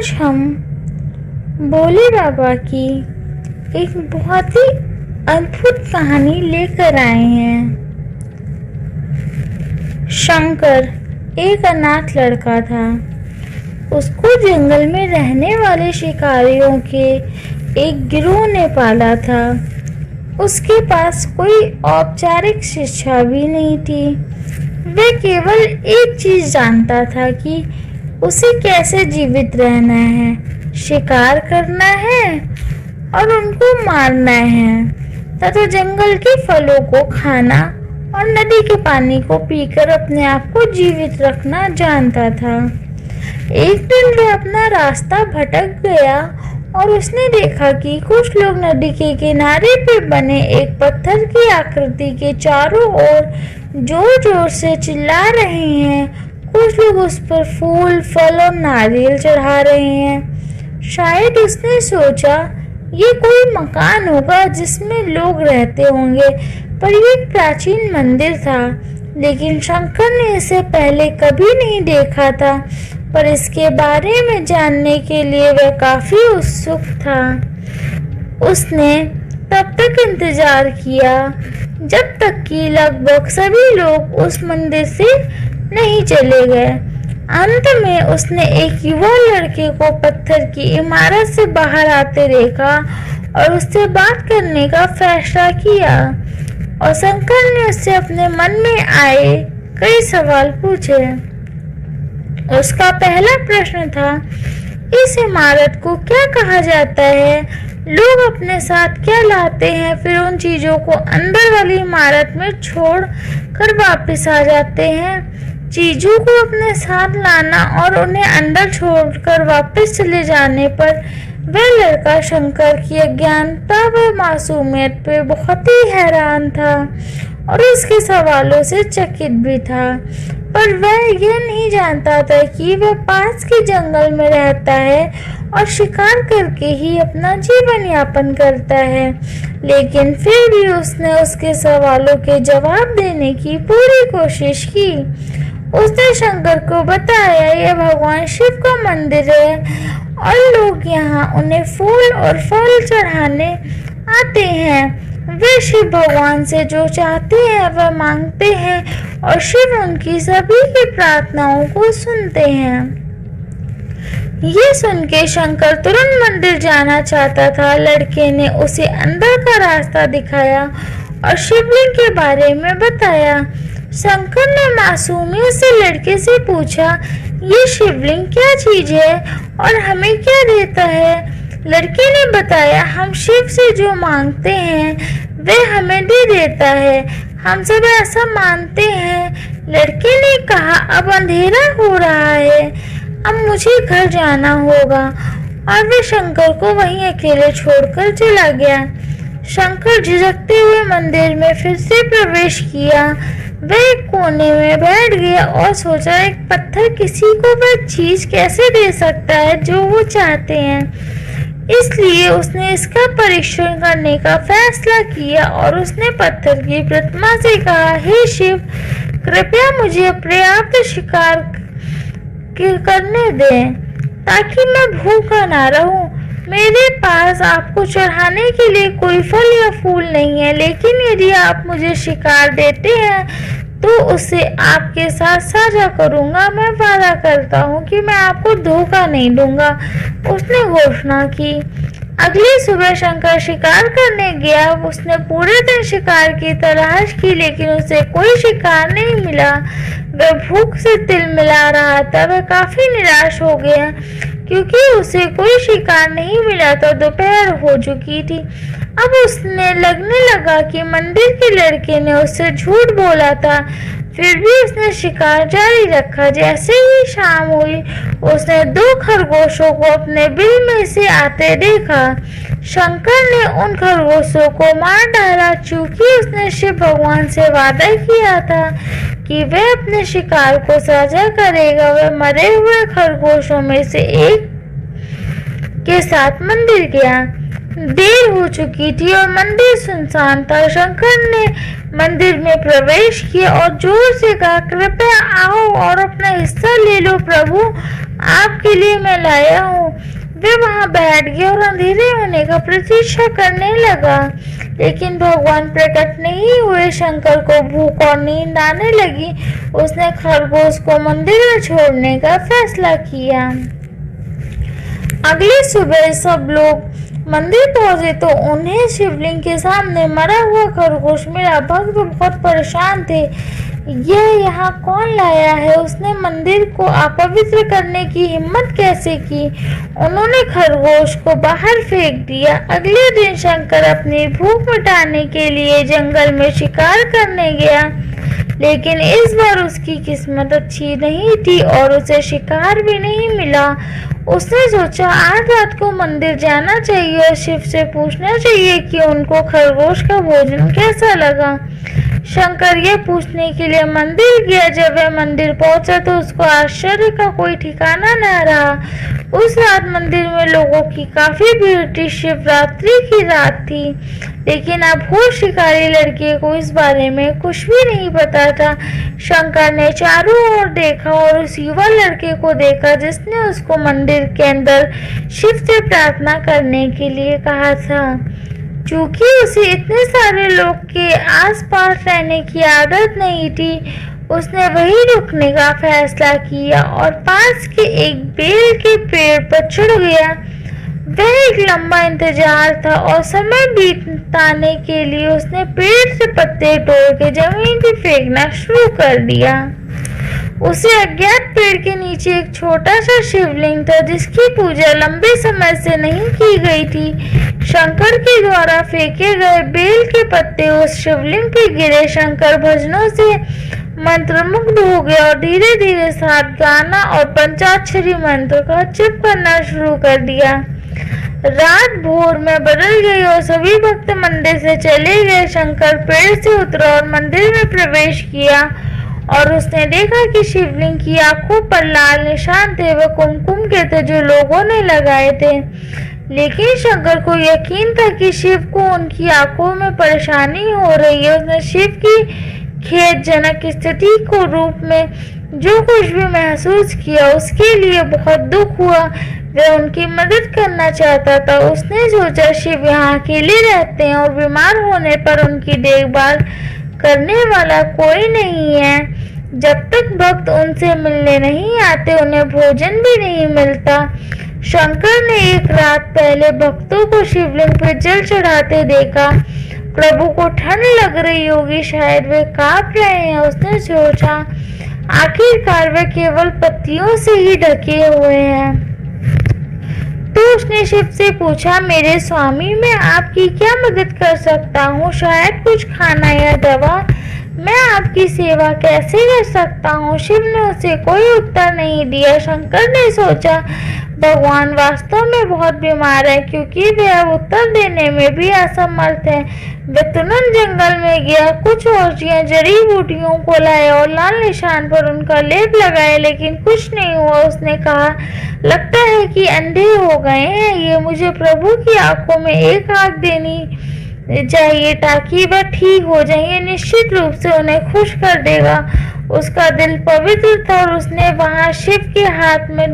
आज हम भोले बाबा की एक बहुत ही अद्भुत कहानी लेकर आए हैं। शंकर एक अनाथ लड़का था। उसको जंगल में रहने वाले शिकारियों के एक गिरोह ने पाला था। उसके पास कोई औपचारिक शिक्षा भी नहीं थी। वह केवल एक चीज जानता था कि उसे कैसे जीवित रहना है, शिकार करना है और उनको मारना है तथा जंगल के फलों को खाना और नदी के पानी को पीकर अपने आप को जीवित रखना जानता था। एक दिन वह अपना रास्ता भटक गया और उसने देखा कि कुछ लोग नदी के किनारे पे बने एक पत्थर की आकृति के चारों ओर जोर जोर से चिल्ला रहे हैं। कुछ लोग उस पर फूल, फल और नारियल चढ़ा रहे हैं। शायद उसने सोचा ये कोई मकान होगा जिसमें लोग रहते होंगे, पर ये एक प्राचीन मंदिर था। लेकिन शंकर ने इसे पहले कभी नहीं देखा था, पर इसके बारे में जानने के लिए वह काफी उत्सुक था। उसने तब तक इंतजार किया जब तक कि लगभग सभी लोग उस मंदिर से नहीं चले गए। अंत में उसने एक युवा लड़के को पत्थर की इमारत से बाहर आते देखा और उससे बात करने का फैसला किया। और शंकर ने उससे अपने मन में आए कई सवाल पूछे। उसका पहला प्रश्न था, इस इमारत को क्या कहा जाता है? लोग अपने साथ क्या लाते हैं, फिर उन चीजों को अंदर वाली इमारत में छोड़ कर वापस आ जाते हैं। चीजों को अपने साथ लाना और उन्हें अंदर छोड़कर वापस चले जाने पर वह लड़का शंकर की अज्ञानता व मासूमियत पे बहुत ही हैरान था और उसके सवालों से चकित भी था। पर वह यह नहीं जानता था कि वह पास के जंगल में रहता है और शिकार करके ही अपना जीवन यापन करता है। लेकिन फिर भी उसने उसके सवालों के जवाब देने की पूरी कोशिश की। उसने शंकर को बताया यह भगवान शिव का मंदिर है और लोग यहाँ उन्हें फूल और फल चढ़ाने आते हैं। वे शिव भगवान से जो चाहते हैं वह मांगते हैं और शिव उनकी सभी की प्रार्थनाओं को सुनते हैं। ये सुन के शंकर तुरंत मंदिर जाना चाहता था। लड़के ने उसे अंदर का रास्ता दिखाया और शिवलिंग के बारे में बताया। शंकर ने मासूमियत से लड़के से पूछा, ये शिवलिंग क्या चीज है और हमें क्या देता है? लड़के ने बताया, हम शिव से जो मांगते हैं वह हमें दे देता है। हम सब ऐसा मानते हैं। लड़के ने कहा, अब अंधेरा हो रहा है, अब मुझे घर जाना होगा। और वह शंकर को वहीं अकेले छोड़कर चला गया। शंकर झिझकते हुए मंदिर में फिर से प्रवेश किया। वह एक कोने में बैठ गया और सोचा, एक पत्थर किसी को वह चीज कैसे दे सकता है जो वो चाहते हैं। इसलिए उसने इसका परीक्षण करने का फैसला किया और उसने पत्थर की प्रतिमा से कहा, हे शिव, कृपया मुझे पर्याप्त शिकार करने दें ताकि मैं भूखा ना रहूं। मेरे पास आपको चढ़ाने के लिए कोई फल या फूल नहीं है, लेकिन यदि आप मुझे शिकार देते हैं तो उसे आपके साथ साझा करूंगा। मैं वादा करता हूँ कि मैं आपको धोखा नहीं दूंगा, उसने घोषणा की। अगली सुबह शंकर शिकार करने गया। उसने पूरे दिन शिकार की तलाश की, लेकिन उसे कोई शिकार नहीं मिला। वह भूख से तिलमिला रहा था। वह काफी निराश हो गया क्योंकि उसे कोई शिकार नहीं मिला था। दोपहर हो चुकी थी। अब उसने लगने लगा कि मंदिर के लड़के ने उससे झूठ बोला था। फिर भी उसने शिकार जारी रखा। जैसे ही शाम हुई उसने 2 खरगोशों को अपने बिल में से आते देखा। शंकर ने उन खरगोशों को मार डाला, चूंकि उसने शिव भगवान से वादा किया था कि वह अपने शिकार को साझा करेगा। वह मरे हुए खरगोशों में से एक के साथ मंदिर गया। देर हो चुकी थी और मंदिर सुनसान था। शंकर ने मंदिर में प्रवेश किया और जोर से कहा, कृपया आओ और अपना हिस्सा ले लो प्रभु, आपके लिए मैं लाया हूँ। वे वहां बैठ गए और अंधेरे होने का प्रतीक्षा करने लगा, लेकिन भगवान प्रकट नहीं हुए। शंकर को भूख और नींद आने लगी। उसने खरगोश को मंदिर में छोड़ने का फैसला किया। अगली सुबह सब लोग मंदिर पहुंचे तो उन्हें शिवलिंग के सामने मरा हुआ खरगोश मिला। भक्त बहुत परेशान थे, यह यहाँ कौन लाया है? उसने मंदिर को अपवित्र करने की हिम्मत कैसे की? उन्होंने खरगोश को बाहर फेंक दिया। अगले दिन शंकर अपनी भूख मिटाने के लिए जंगल में शिकार करने गया, लेकिन इस बार उसकी किस्मत अच्छी नहीं थी और उसे शिकार भी नहीं मिला। उसने सोचा आज रात को मंदिर जाना चाहिए और शिव से पूछना चाहिए कि उनको खरगोश का भोजन कैसा लगा। शंकर ये पूछने के लिए मंदिर गया। जब वह मंदिर पहुंचा तो उसको आश्चर्य का कोई ठिकाना न रहा। उस रात मंदिर में लोगों की काफी भीड़ थी। शिवरात्रि की रात थी, लेकिन अब वो शिकारी लड़के को इस बारे में कुछ भी नहीं पता था। शंकर ने चारों ओर देखा और उस युवा लड़के को देखा जिसने उसको मंदिर के अंदर शिव से प्रार्थना करने के लिए कहा था। चूंकि उसे इतने सारे लोग के आसपास रहने की आदत नहीं थी, उसने वहीं रुकने का फैसला किया और पास के एक बेल के पेड़ पर चढ़ गया। वह एक लंबा इंतजार था और समय बीताने के लिए उसने पेड़ से पत्ते तोड़ के जमीन पर फेंकना शुरू कर दिया। उसे अज्ञात पेड़ के नीचे एक छोटा सा शिवलिंग था जिसकी पूजा लंबे समय से नहीं की गई थी। शंकर के द्वारा फेंके गए बेल के पत्ते उस शिवलिंग पे गिरे। शंकर भजनों से मंत्रमुग्ध हो गया और धीरे धीरे साथ गाना और पंचाक्षरी मंत्र का जप करना शुरू कर दिया। रात भोर में बदल गई और सभी भक्त मंदिर से चले गए। शंकर पेड़ से उतरा और मंदिर में प्रवेश किया और उसने देखा कि शिवलिंग की आंखों पर लाल निशान थे। वह कुमकुम के थे जो लोगों ने लगाए थे, लेकिन शंकर को यकीन था कि शिव को उनकी आंखों में परेशानी हो रही है। उसने शिव की खेदजनक स्थिति को रूप में जो कुछ भी महसूस किया उसके लिए बहुत दुख हुआ। वह उनकी मदद करना चाहता था। उसने सोचा शिव यहाँ अकेले रहते हैं और बीमार होने पर उनकी देखभाल करने वाला कोई नहीं है। जब तक भक्त उनसे मिलने नहीं आते उन्हें भोजन भी नहीं मिलता। शंकर ने एक रात पहले भक्तों को शिवलिंग पर जल चढ़ाते देखा। प्रभु को ठंड लग रही होगी, शायद वे कांप रहे हैं। उसने सोचा आखिरकार वे केवल पत्तियों से ही ढके हुए हैं। तो उसने शिव से पूछा, मेरे स्वामी मैं आपकी क्या मदद कर सकता हूँ? शायद कुछ खाना या दवा। मैं आपकी सेवा कैसे कर सकता हूँ? शिव ने उसे कोई उत्तर नहीं दिया। शंकर ने सोचा भगवान वास्तव में बहुत बीमार है, क्योंकि वह उत्तर देने में भी असमर्थ है। वह तुरंत जंगल में गया, कुछ औषधियां जड़ी बूटियों को लाया और लाल निशान पर उनका लेप लगाया, लेकिन कुछ नहीं हुआ। उसने कहा, लगता है कि अंधे हो गए हैं। ये मुझे प्रभु की आंखों में एक आंख देनी चाहिए ताकि वह ठीक हो जाए। ये निश्चित रूप से उन्हें खुश कर देगा। उसका दिल पवित्र था और उसने वहां शिव के हाथ में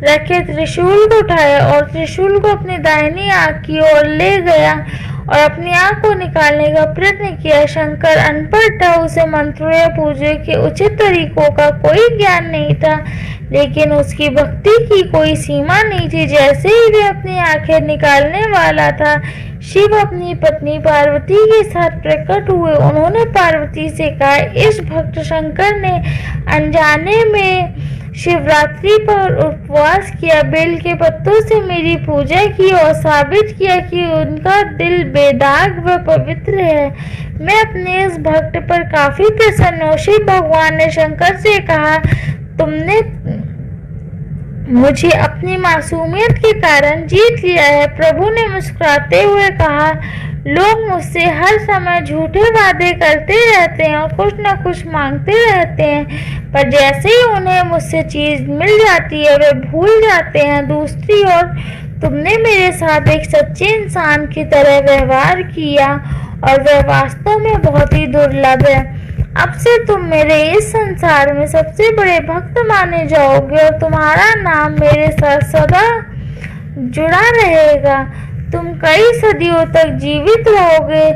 रखे त्रिशूल को उठाया और त्रिशूल को अपनी दाहिनी आंख की ओर ले गया और अपनी आंख को निकालने का प्रयत्न किया। शंकर अनपढ़ था, उसे मंत्रों या पूजा के उचित तरीकों का कोई ज्ञान नहीं था, लेकिन उसकी भक्ति की कोई सीमा नहीं थी। जैसे ही वह अपनी आंखें निकालने वाला था, शिव अपनी पत्नी पार्वती के साथ प्रकट हुए। उन्होंने पार्वती से कहा, इस भक्त शंकर ने अनजाने में शिवरात्रि पर उपवास किया, बेल के पत्तों से मेरी पूजा की और साबित किया कि उनका दिल बेदाग व पवित्र है। मैं अपने इस भक्त पर काफी प्रसन्न हूँ। शिव भगवान ने शंकर से कहा, तुमने मुझे अपनी मासूमियत के कारण जीत लिया है। प्रभु ने मुस्कुराते हुए कहा, लोग मुझसे हर समय झूठे वादे करते रहते हैं और कुछ न कुछ मांगते रहते हैं, पर जैसे ही उन्हें मुझसे चीज मिल जाती है वे भूल जाते हैं। दूसरी ओर तुमने मेरे साथ एक सच्चे इंसान की तरह व्यवहार किया और वह वास्तव में बहुत ही दुर्लभ है। अब से तुम मेरे इस संसार में सबसे बड़े भक्त माने जाओगे और तुम्हारा नाम मेरे साथ सदा जुड़ा रहेगा। तुम कई सदियों तक जीवित रहोगे।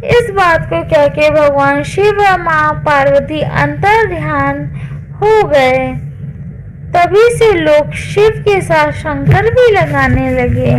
इस बात को कह के भगवान शिव और माँ पार्वती अंतर ध्यान हो गए। तभी से लोग शिव के साथ शंकर भी लगाने लगे।